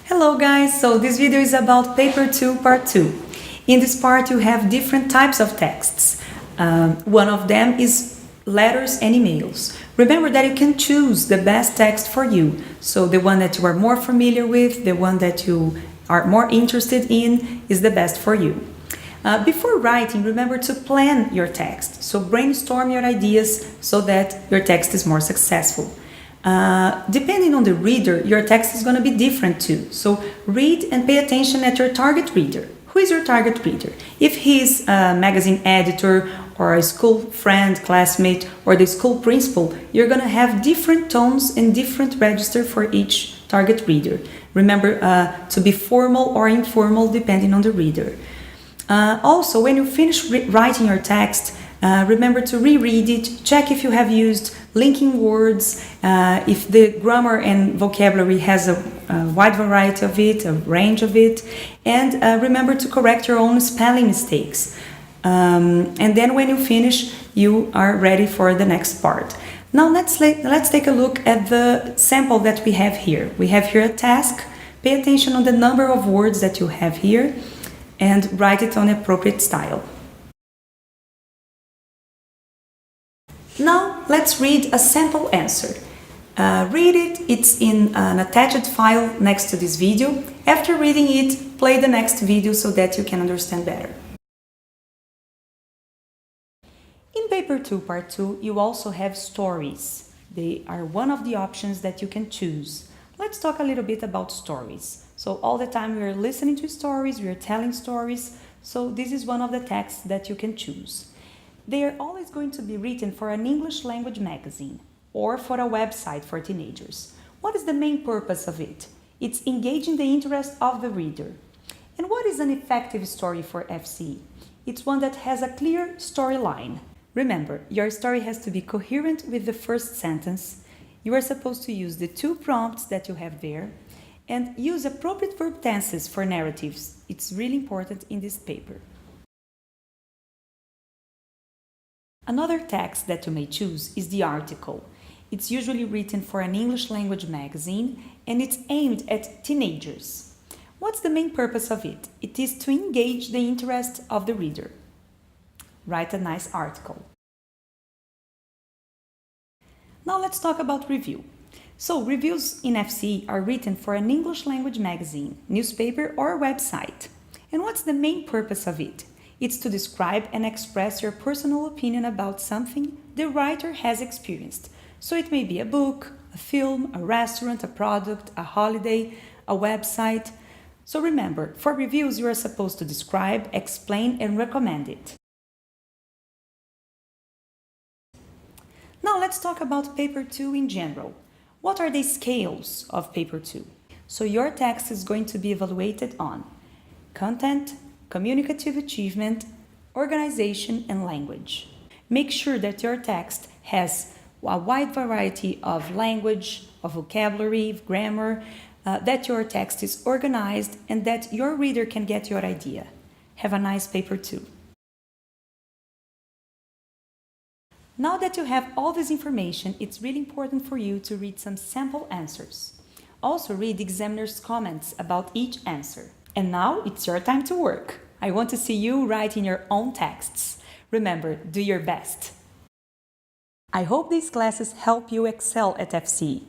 Hello guys, so this video is about paper 2 part 2. In this part you have different types of texts. One of them is letters and emails. Remember that you can choose the best text for you. So the one that you are more familiar with, the one that you are more interested in is the best for you. Before writing, remember to plan your text. So brainstorm your ideas so that your text is more successful. Depending on the reader, your text is going to be different too. So read and pay attention at your target reader. Who is your target reader? If he's a magazine editor or a school friend, classmate, or the school principal, you're going to have different tones and different register for each target reader. Remember to be formal or informal depending on the reader. Also, when you finish writing your text, remember to reread it, check if you have used linking words, if the grammar and vocabulary has a wide variety of it, a range of it, and remember to correct your own spelling mistakes. And then when you finish, you are ready for the next part. Now let's take a look at the sample that we have here. We have here a task. Pay attention on the number of words that you have here and write it on appropriate style. Now let's read a sample answer. Read it, it's in an attached file next to this video. After reading it, play the next video so that you can understand better. In paper 2 part 2, you also have stories. They are one of the options that you can choose. Let's talk a little bit about stories. So all the time we are listening to stories, we are telling stories, so this is one of the texts that you can choose. They are always going to be written for an English language magazine or for a website for teenagers. What is the main purpose of it? It's engaging the interest of the reader. And what is an effective story for FC? It's one that has a clear storyline. Remember, your story has to be coherent with the first sentence. You are supposed to use the two prompts that you have there and use appropriate verb tenses for narratives. It's really important in this paper. Another text that you may choose is the article. It's usually written for an English language magazine and it's aimed at teenagers. What's the main purpose of it? It is to engage the interest of the reader. Write a nice article. Now let's talk about review. So reviews in FC are written for an English language magazine, newspaper or website. And what's the main purpose of it? It's to describe and express your personal opinion about something the writer has experienced. So it may be a book, a film, a restaurant, a product, a holiday, a website. So remember, for reviews you are supposed to describe, explain and recommend it. Now let's talk about paper 2 in general. What are the scales of paper 2? So your text is going to be evaluated on content, communicative achievement, organization, and language. Make sure that your text has a wide variety of language, of vocabulary, of grammar, that your text is organized and that your reader can get your idea. Have a nice paper 2. Now that you have all this information, it's really important for you to read some sample answers. Also read the examiner's comments about each answer. And now it's your time to work. I want to see you writing your own texts. Remember, do your best. I hope these classes help you excel at FC.